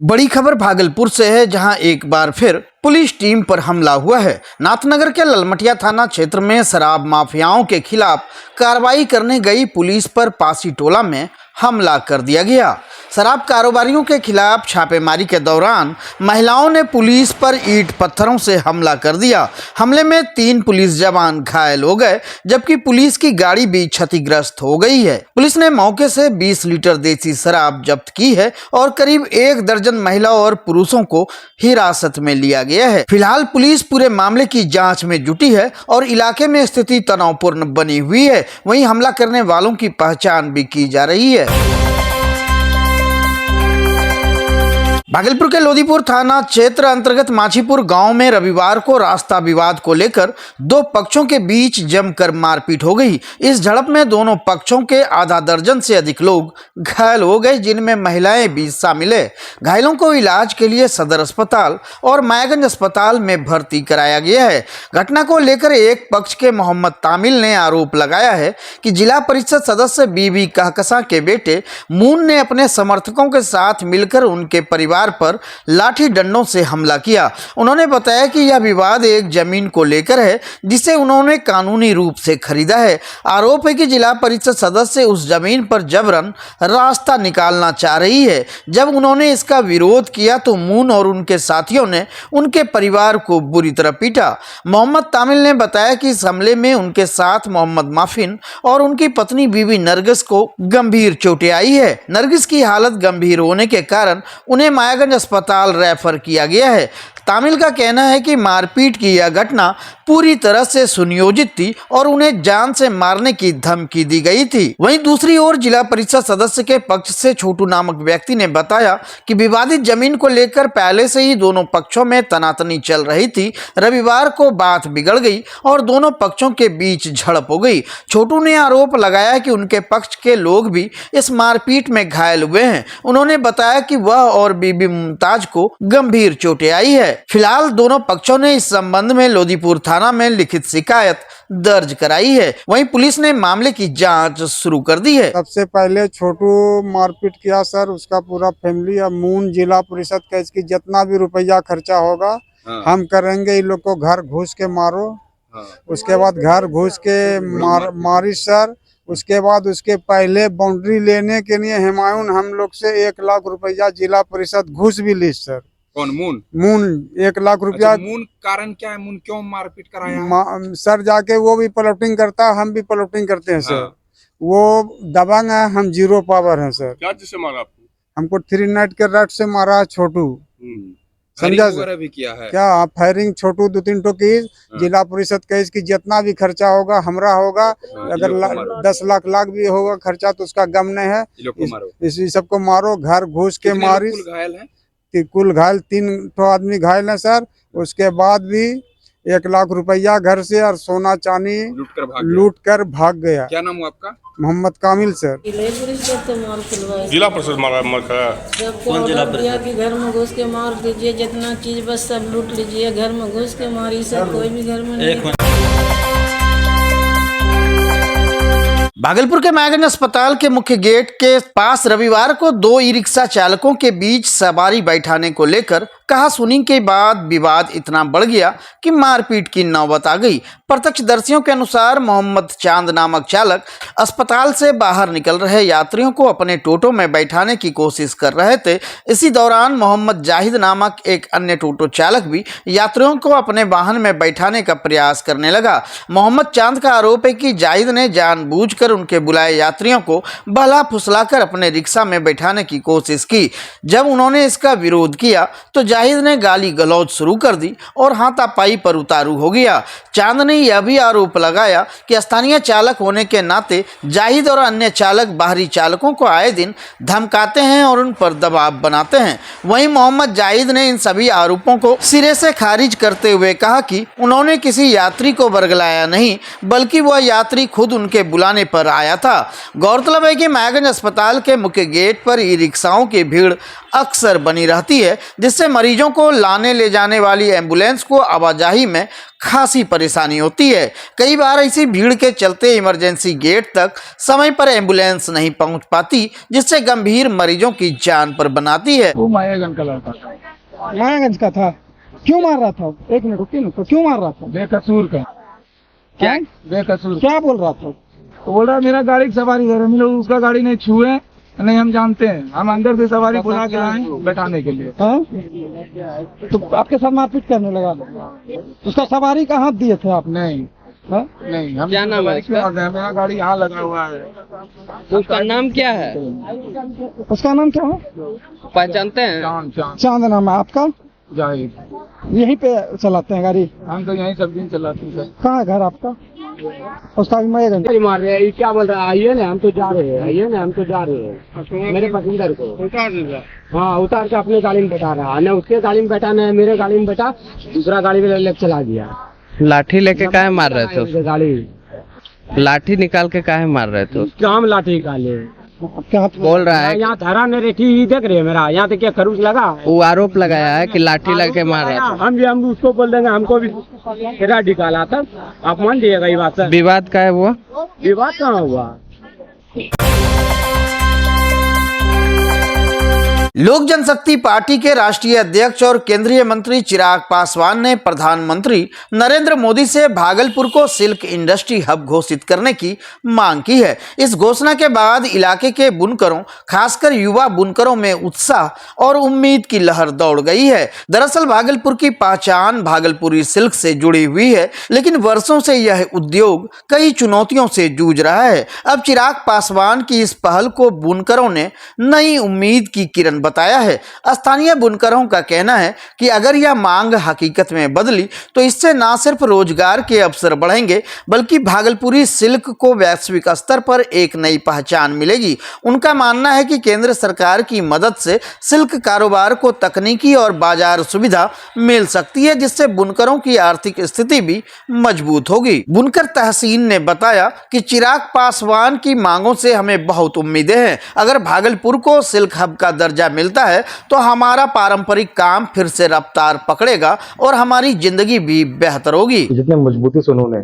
बड़ी खबर भागलपुर से है, जहां एक बार फिर पुलिस टीम पर हमला हुआ है। नाथनगर के ललमटिया थाना क्षेत्र में शराब माफियाओं के खिलाफ कार्रवाई करने गई पुलिस पर पासी टोला में हमला कर दिया गया। शराब कारोबारियों के खिलाफ छापेमारी के दौरान महिलाओं ने पुलिस पर ईंट पत्थरों से हमला कर दिया। हमले में 3 पुलिस जवान घायल हो गए, जबकि पुलिस की गाड़ी भी क्षतिग्रस्त हो गई है। पुलिस ने मौके से 20 लीटर देसी शराब जब्त की है और करीब 1 दर्जन महिला और पुरुषों को हिरासत में लिया गया है। फिलहाल पुलिस पूरे मामले की जांच में जुटी है और इलाके में स्थिति तनावपूर्ण बनी हुई है। वहीं हमला करने वालों की पहचान भी की जा रही है। भागलपुर के लोदीपुर थाना क्षेत्र अंतर्गत माछीपुर गांव में रविवार को रास्ता विवाद को लेकर 2 पक्षों के बीच जमकर मारपीट हो गई। इस झड़प में दोनों पक्षों के आधा दर्जन से अधिक लोग घायल हो गए, जिनमें महिलाएं भी शामिल है। घायलों को इलाज के लिए सदर अस्पताल और मायागंज अस्पताल में भर्ती कराया गया है। घटना को लेकर एक पक्ष के मोहम्मद तामिल ने आरोप लगाया है कि जिला परिषद सदस्य बीबी कहकसा के बेटे मून ने अपने समर्थकों के साथ मिलकर उनके परिवार पर लाठी डंडों से हमला किया। उन्होंने बताया कि यह विवाद एक जमीन को लेकर है, जिसे उन्होंने कानूनी रूप से खरीदा है। आरोप है कि जिला परिषद सदस्य उस जमीन पर जबरन रास्ता निकालना चाह रही है। जब उन्होंने इसका विरोध किया तो मून और उनके साथियों ने उनके परिवार को बुरी तरह पीटा। मोहम्मद तामिल ने बताया कि इस हमले में उनके साथ मोहम्मद माफिन और उनकी पत्नी बीबी नरगिस को गंभीर चोटें आई है। नरगिस की हालत गंभीर होने के कारण उन्हें मायागंज अस्पताल रेफर किया गया है। तामिल का कहना है कि मारपीट की यह घटना पूरी तरह से सुनियोजित थी और उन्हें जान से मारने की धमकी दी गई थी। वहीं दूसरी ओर जिला परिषद सदस्य के पक्ष से छोटू नामक व्यक्ति ने बताया कि विवादित जमीन को लेकर पहले से ही दोनों पक्षों में तनातनी चल रही थी। रविवार को बात बिगड़ गई और दोनों पक्षों के बीच झड़प हो गई। छोटू ने आरोप लगाया कि उनके पक्ष के लोग भी इस मारपीट में घायल हुए हैं। उन्होंने बताया कि वह और बीबी मुमताज को गंभीर चोटें आई है। फिलहाल दोनों पक्षों ने इस संबंध में लोदीपुर थाना में लिखित शिकायत दर्ज कराई है। वहीं पुलिस ने मामले की जांच शुरू कर दी है। सबसे पहले छोटू मारपीट किया सर, उसका पूरा फैमिली और मून जिला परिषद का इसकी जितना भी रुपया खर्चा होगा हम करेंगे। इन लोग को घर घुस के मारो। उसके बाद घर घुस के मारी सर। उसके बाद उसके पहले बाउंड्री लेने के लिए हुमायूं हम लोग से 1 लाख रुपया जिला परिषद घुस भी ली सर। कौन? मून 1 लाख रुपया। अच्छा, मून कारण क्या है? मून क्यों मारपीट कराया? सर जाके वो भी प्लॉटिंग करता है, हम भी प्लॉटिंग करते हैं सर। वो दबंग है, हम 0 पावर है सर। क्या जिससे मारा आपको? हमको 3 नाइट के रात से मारा है छोटू। समझा सर? भी किया है क्या फायरिंग छोटू 2-3 टो की। जिला परिषद का इसकी जितना भी खर्चा होगा हमरा होगा। अगर 10 लाख भी होगा खर्चा तो उसका गम नहीं है। इसी सबको मारो। घर घुस के मारी। घायल है? कुल घायल 3 आदमी घायल है सर। उसके बाद भी 1 लाख रुपया घर से और सोना चांदी लूट कर भाग गया। क्या नाम हुआ आपका? मोहम्मद कामिल सर। जिला परिषद मारा? कौन जिला परिषद? कि घर में घुस के मार दीजिए, जितना चीज बस सब लूट लीजिए। घर में घुस के मारी सर, कोई भी घर में नहीं। भागलपुर के मायागंज अस्पताल के मुख्य गेट के पास रविवार को 2 ई-रिक्शा चालकों के बीच सवारी बैठाने को लेकर कहासुनी के बाद विवाद इतना बढ़ गया कि मारपीट की नौबत आ गई। प्रत्यक्षदर्शियों के अनुसार मोहम्मद चांद नामक चालक अस्पताल से बाहर निकल रहे यात्रियों को अपने टोटो में बैठाने की कोशिश कर रहे थे। इसी दौरान मोहम्मद जाहिद नामक एक अन्य टोटो चालक भी यात्रियों को अपने वाहन में बैठाने का प्रयास करने लगा। मोहम्मद चांद का आरोप है कि जाहिद ने जानबूझकर उनके बुलाए यात्रियों को बहला फुसलाकर अपने रिक्शा में बैठाने की कोशिश की। जब उन्होंने इसका विरोध किया तो जाहिद ने गाली गलौज शुरू कर दी और हाथापाई पर उतारू हो गया। चांद ने यह भी आरोप लगाया कि स्थानीय चालक होने के नाते जाहिद और अन्य चालक बाहरी चालकों को आए दिन धमकाते हैं और उन पर दबाव बनाते हैं। वहीं मोहम्मद जाहिद ने इन सभी आरोपों को सिरे से खारिज करते हुए कहा कि उन्होंने किसी यात्री को बरगलाया नहीं, बल्कि वह यात्री खुद उनके बुलाने पर पर आया था। गौरतलब है कि मायागंज अस्पताल के मुख्य गेट पर ई रिक्शाओं की भीड़ अक्सर बनी रहती है, जिससे मरीजों को लाने ले जाने वाली एम्बुलेंस को आवाजाही में खासी परेशानी होती है। कई बार ऐसी भीड़ के चलते इमरजेंसी गेट तक समय पर एम्बुलेंस नहीं पहुंच पाती, जिससे गंभीर मरीजों की जान पर बनाती है। वो मायागंज का लड़का था। मायागंज का था। क्यों मार रहा था? एक मिनट रुकिए ना, क्यों मार रहा था? बेकसूर का। क्या बेकसूर क्या बोल रहा था? तो बोल रहा मेरा गाड़ी की सवारी है, हम लोग उसका गाड़ी नहीं छुए, नहीं हम जानते हैं, हम अंदर से सवारी बुला के लाए बैठाने के लिए। हाँ? तो आपके साथ मारपीट करने लगा? उसका सवारी का हाथ दिए थे आप? नहीं हाँ? नहीं, हम क्या नाम है उसका? मेरा गाड़ी यहाँ लगा हुआ है। उसका नाम क्या है? उसका नाम क्या है? पहचानते हैं? चांद चांद चांद नाम है आपका? जाहिद। यहीं पे चलाते हैं गाड़ी? हम तो यहीं सब दिन चलाते हैं सर। कहाँ है घर आपका? उसका भी मायागंज। मार रहे हैं, क्या बोल रहा है? आइए ना, हम तो जा रहे हैं, आइए ना, हम तो जा रहे हैं। मेरे पसंदर को हाँ उतार के अपने गाड़ी में बैठा रहा, न उसके गाड़ी में बैठा न मेरे गाड़ी में बैठा, दूसरा गाड़ी में लेके चला गया। लाठी लेके काहे मार रहे थे? गाड़ी लाठी निकाल के काहे मार रहे थे? क्या हम लाठी निकाले? क्या बोल रहा है यहाँ धरा ने रेठी देख रहे हैं मेरा, यहाँ तक क्या खरूच लगा। वो आरोप लगाया है कि लाठी लेके मार रहा था। हम उसको बोल देंगे, हमको भी तेरा निकाला था। आप मान लीजिएगा ये बात। विवाद का है वो? विवाद कहाँ हुआ? लोक जनशक्ति पार्टी के राष्ट्रीय अध्यक्ष और केंद्रीय मंत्री चिराग पासवान ने प्रधानमंत्री नरेंद्र मोदी से भागलपुर को सिल्क इंडस्ट्री हब घोषित करने की मांग की है। इस घोषणा के बाद इलाके के बुनकरों, खासकर युवा बुनकरों में उत्साह और उम्मीद की लहर दौड़ गई है। दरअसल भागलपुर की पहचान भागलपुरी सिल्क से जुड़ी हुई है, लेकिन वर्षों से यह उद्योग कई चुनौतियों से जूझ रहा है। अब चिराग पासवान की इस पहल को बुनकरों ने नई उम्मीद की किरण बताया है। स्थानीय बुनकरों का कहना है कि अगर यह मांग हकीकत में बदली तो इससे न सिर्फ रोजगार के अवसर बढ़ेंगे, बल्कि भागलपुरी सिल्क को वैश्विक स्तर पर एक नई पहचान मिलेगी। उनका मानना है कि केंद्र सरकार की मदद से सिल्क कारोबार को तकनीकी और बाजार सुविधा मिल सकती है, जिससे बुनकरों की आर्थिक स्थिति भी मजबूत होगी। बुनकर तहसीन ने बताया कि चिराग पासवान की मांगों से हमें बहुत उम्मीदें हैं। अगर भागलपुर को सिल्क हब का दर्जा मिलता है तो हमारा पारंपरिक काम फिर से रफ्तार पकड़ेगा और हमारी जिंदगी भी बेहतर होगी। जितने मजबूती से उन्होंने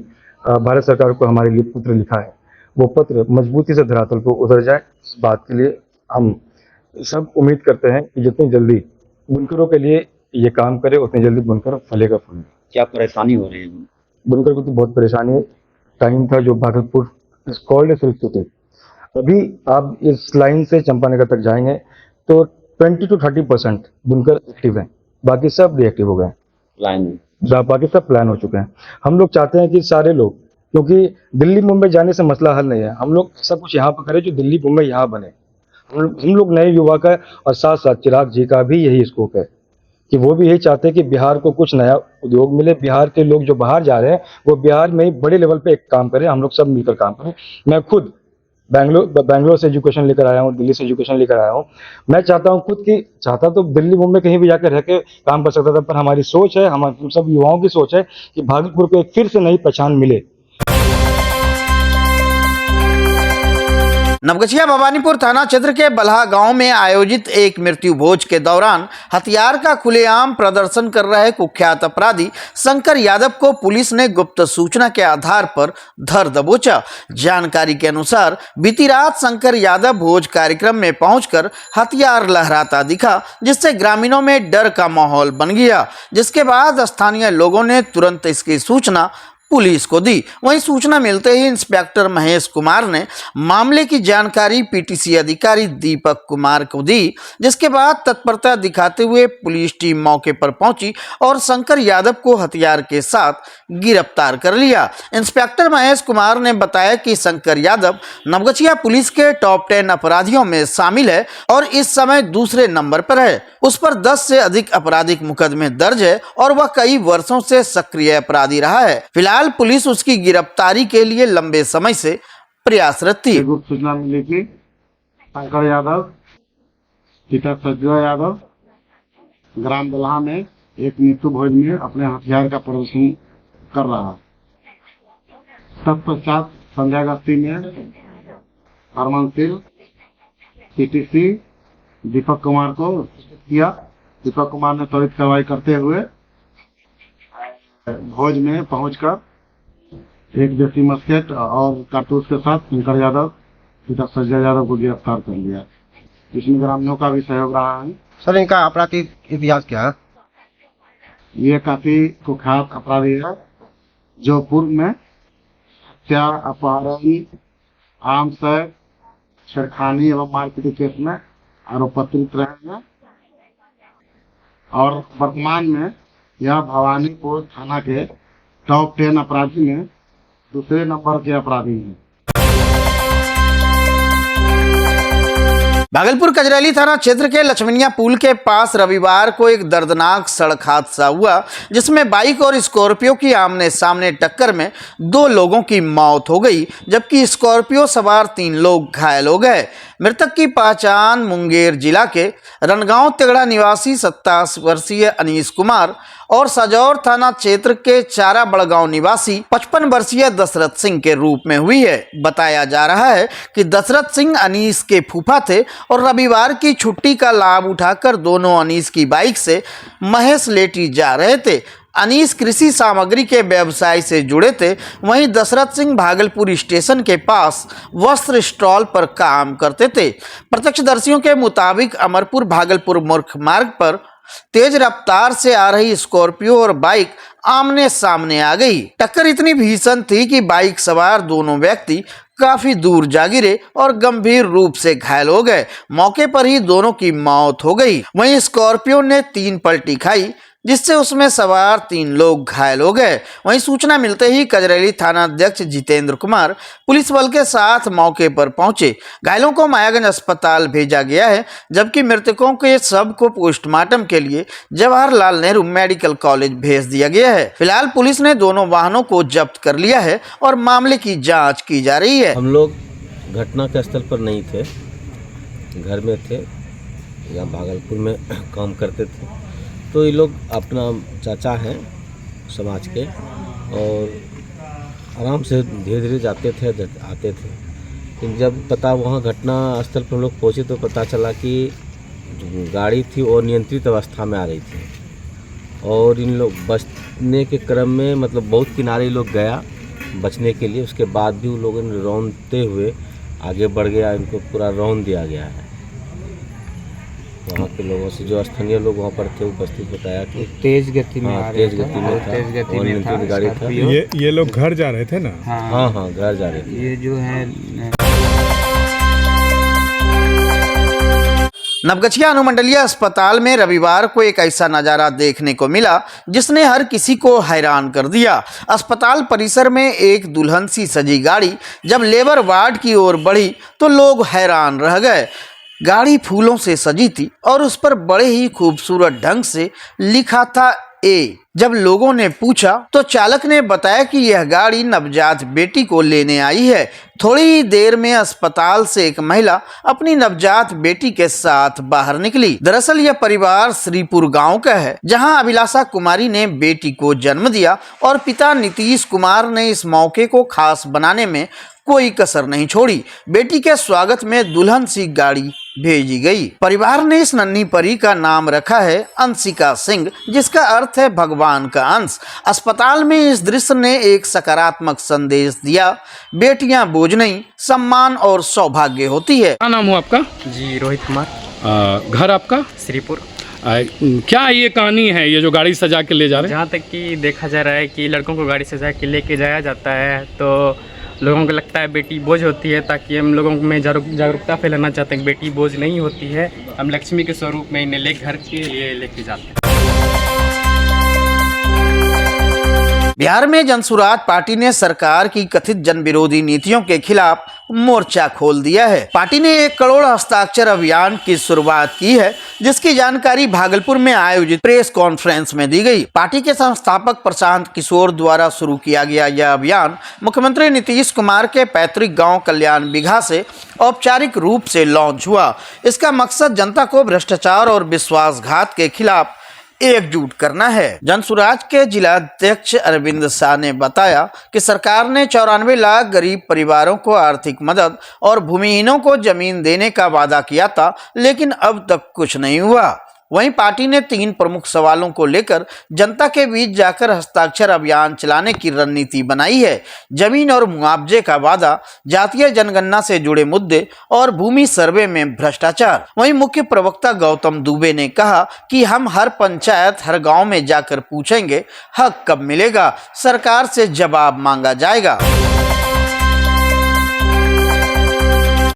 भारत सरकार को हमारे लिए पत्र लिखा है, वो पत्र मजबूती से धरातल पर उतर जाए, इस बात के लिए हम सब उम्मीद करते हैं कि जितनी जल्दी बुनकरों के लिए ये काम करे, उतनी जल्दी बुनकर फलेगा फूल। क्या परेशानी हो रही है? बुनकर को तो बहुत परेशानी टाइम था जो भागलपुर स्कॉल्ड सिल्क थे। अभी आप इस लाइन से चंपानगर तक जाएंगे तो 20 to 30% बुनकर एक्टिव हैं, बाकी सब डीएक्टिव हो गए लाइन बाकी सब प्लान हो चुके हैं। हम लोग चाहते हैं कि सारे लोग, क्योंकि दिल्ली मुंबई जाने से मसला हल नहीं है, हम लोग सब कुछ यहाँ पर करें जो दिल्ली मुंबई यहाँ बने। हम लोग नए युवा का और साथ साथ चिराग जी का भी यही स्कोप है कि वो भी यही चाहते हैं कि बिहार को कुछ नया उद्योग मिले। बिहार के लोग जो बाहर जा रहे हैं वो बिहार में ही बड़े लेवल पे एक काम करें, हम लोग सब मिलकर काम करें। मैं खुद बैंगलोर से एजुकेशन लेकर आया हूँ, दिल्ली से एजुकेशन लेकर आया हूँ। मैं चाहता हूँ खुद की, चाहता तो दिल्ली मुंबई कहीं भी जाकर रह के काम कर सकता था, पर हमारी सोच है, हमारे सब युवाओं की सोच है कि भागलपुर को एक फिर से नई पहचान मिले। नवगछिया भवानीपुर थाना क्षेत्र के बल्हा गांव में आयोजित एक मृत्यु भोज के दौरान हथियार का खुलेआम प्रदर्शन कर रहे कुख्यात अपराधी शंकर यादव को पुलिस ने गुप्त सूचना के आधार पर धर दबोचा। जानकारी के अनुसार बीती रात शंकर यादव भोज कार्यक्रम में पहुंचकर हथियार लहराता दिखा, जिससे ग्रामीणों में डर का माहौल बन गया, जिसके बाद स्थानीय लोगों ने तुरंत इसकी सूचना पुलिस को दी। वहीं सूचना मिलते ही इंस्पेक्टर महेश कुमार ने मामले की जानकारी पीटीसी अधिकारी दीपक कुमार को दी, जिसके बाद तत्परता दिखाते हुए पुलिस टीम मौके पर पहुंची और शंकर यादव को हथियार के साथ गिरफ्तार कर लिया। इंस्पेक्टर महेश कुमार ने बताया कि शंकर यादव नवगछिया पुलिस के टॉप 10 अपराधियों में शामिल है और इस समय दूसरे नंबर पर है। उस पर 10 से अधिक आपराधिक मुकदमे दर्ज है और वह कई वर्षों से सक्रिय अपराधी रहा है। फिलहाल पुलिस उसकी गिरफ्तारी के लिए लंबे समय से प्रयासरत थी। गुप्त सूचना मिली थी शंकर यादव पिता सज्जू यादव ग्राम बल्हा में एक मृत्यु भोज में अपने हथियार का प्रदर्शन कर रहा। तत्पश्चात संध्या गस्ती में हरमन सिंह CTC दीपक कुमार को किया। दीपक कुमार ने त्वरित कार्रवाई करते हुए भोज में पहुंचकर एक देसी मस्केट और कारतूस के साथ शंकर यादव पिता सज्जय यादव को गिरफ्तार कर लिया। इसमें ग्रामीणों का भी सहयोग रहा है। सर इनका आपराधिक इतिहास क्या है? ये काफी कुख्यात अपराधी है जो पूर्व में हत्या, अपहरण, आर्म्स एक्ट, छेड़खानी एवं मारपीट केस में आरोपित रहे हैं और वर्तमान में यह भवानीपुर थाना के टॉप 10 अपराधी में दूसरे नंबर के अपराधी हैं। भागलपुर कजरैली थाना क्षेत्र के लक्ष्मनिया पुल के पास रविवार को एक दर्दनाक सड़क हादसा हुआ जिसमें बाइक और स्कॉर्पियो की आमने सामने टक्कर में 2 लोगों की मौत हो गई जबकि स्कॉर्पियो सवार 3 लोग घायल हो गए। मृतक की पहचान मुंगेर जिला के रनगांव तिगड़ा निवासी 27 वर्षीय अनीस कुमार और सजौर थाना क्षेत्र के चारा बड़गांव निवासी 55 वर्षीय दशरथ सिंह के रूप में हुई है। बताया जा रहा है कि दशरथ सिंह अनीस के फूफा थे और रविवार की छुट्टी का लाभ उठाकर दोनों अनीस की बाइक से महेश लेटी जा रहे थे। अनीस कृषि सामग्री के व्यवसाय से जुड़े थे, वहीं दशरथ सिंह भागलपुर स्टेशन के पास वस्त्र स्टॉल पर काम करते थे। प्रत्यक्षदर्शियों के मुताबिक अमरपुर भागलपुर मुख्य मार्ग पर तेज रफ्तार से आ रही स्कॉर्पियो और बाइक आमने सामने आ गई। टक्कर इतनी भीषण थी कि बाइक सवार दोनों व्यक्ति काफी दूर जा गिरे और गंभीर रूप से घायल हो गए। मौके पर ही दोनों की मौत हो गई। वहीं स्कॉर्पियो ने 3 पलटी खाई जिससे उसमें सवार 3 लोग घायल हो गए। वहीं सूचना मिलते ही कजरैली थाना अध्यक्ष जितेंद्र कुमार पुलिस बल के साथ मौके पर पहुंचे। घायलों को मायागंज अस्पताल भेजा गया है जबकि मृतकों के शव को पोस्टमार्टम के लिए जवाहरलाल नेहरू मेडिकल कॉलेज भेज दिया गया है। फिलहाल पुलिस ने दोनों वाहनों को जब्त कर लिया है और मामले की जाँच की जा रही है। हम लोग घटना के स्थल पर नहीं थे, घर में थे या भागलपुर में काम करते थे। तो ये लोग अपना चाचा हैं समाज के और आराम से धीरे धीरे जाते थे आते थे। लेकिन जब पता वहाँ घटना स्थल पर हम लोग पहुँचे तो पता चला कि जो गाड़ी थी वो नियंत्रित अवस्था में आ रही थी और इन लोग बचने के क्रम में मतलब बहुत किनारे लोग गया बचने के लिए। उसके बाद भी उन लोगों ने रौंदते हुए आगे बढ़ गया, इनको पूरा रौंद दिया गया है। वहाँ के लोगों से जो स्थानीय लोग वहाँ पर थे उपस्थित बताया कि तेज गति में आ रहे थे, तेज गति में था गाड़ी था। ये लोग घर जा रहे थे ना? हाँ घर जा रहे थे। ये जो है नवगछिया अनुमंडलीय अस्पताल में रविवार को एक ऐसा नजारा देखने को मिला जिसने हर किसी को हैरान कर दिया। अस्पताल परिसर में एक दुल्हन सी सजी गाड़ी जब लेबर वार्ड की ओर बढ़ी तो लोग हैरान रह गए। गाड़ी फूलों से सजी थी और उस पर बड़े ही खूबसूरत ढंग से लिखा था ए। जब लोगों ने पूछा तो चालक ने बताया कि यह गाड़ी नवजात बेटी को लेने आई है। थोड़ी ही देर में अस्पताल से एक महिला अपनी नवजात बेटी के साथ बाहर निकली। दरअसल यह परिवार श्रीपुर गांव का है जहां अभिलाषा कुमारी ने बेटी को जन्म दिया और पिता नीतीश कुमार ने इस मौके को खास बनाने में कोई कसर नहीं छोड़ी। बेटी के स्वागत में दुल्हन सी गाड़ी भेजी गई। परिवार ने इस नन्ही परी का नाम रखा है अंशिका सिंह जिसका अर्थ है भगवान का अंश। अस्पताल में इस दृश्य ने एक सकारात्मक संदेश दिया। बेटियां बोझ नहीं, सम्मान और सौभाग्य होती है। क्या नाम हो आपका? जी रोहित कुमार। घर आपका? श्रीपुर। क्या ये कहानी है, ये जो गाड़ी सजा के ले जा रहे हैं? जहाँ तक कि देखा जा रहा है कि लड़कों को गाड़ी सजा के लेके जाया जाता है तो लोगों को लगता है बेटी बोझ होती है, ताकि हम लोगों में जागरूकता फैलाना चाहते हैं कि बेटी बोझ नहीं होती है। हम लक्ष्मी के स्वरूप में इन्हें घर के लिए लेके जाते हैं। बिहार में जनसुराज पार्टी ने सरकार की कथित जन विरोधी नीतियों के खिलाफ मोर्चा खोल दिया है। पार्टी ने 1 करोड़ हस्ताक्षर अभियान की शुरुआत की है जिसकी जानकारी भागलपुर में आयोजित प्रेस कॉन्फ्रेंस में दी गई। पार्टी के संस्थापक प्रशांत किशोर द्वारा शुरू किया गया यह अभियान मुख्यमंत्री नीतीश कुमार के पैतृक गांव कल्याण बिघा से औपचारिक रूप से लॉन्च हुआ। इसका मकसद जनता को भ्रष्टाचार और विश्वासघात के खिलाफ एकजुट करना है। जनसुराज के जिला अध्यक्ष अरविंद शाह ने बताया कि सरकार ने 94 लाख गरीब परिवारों को आर्थिक मदद और भूमिहीनों को जमीन देने का वादा किया था, लेकिन अब तक कुछ नहीं हुआ। वहीं पार्टी ने 3 प्रमुख सवालों को लेकर जनता के बीच जाकर हस्ताक्षर अभियान चलाने की रणनीति बनाई है। जमीन और मुआवजे का वादा, जातीय जनगणना से जुड़े मुद्दे और भूमि सर्वे में भ्रष्टाचार। वहीं मुख्य प्रवक्ता गौतम दुबे ने कहा कि हम हर पंचायत, हर गांव में जाकर पूछेंगे हक कब मिलेगा, सरकार से जवाब मांगा जाएगा।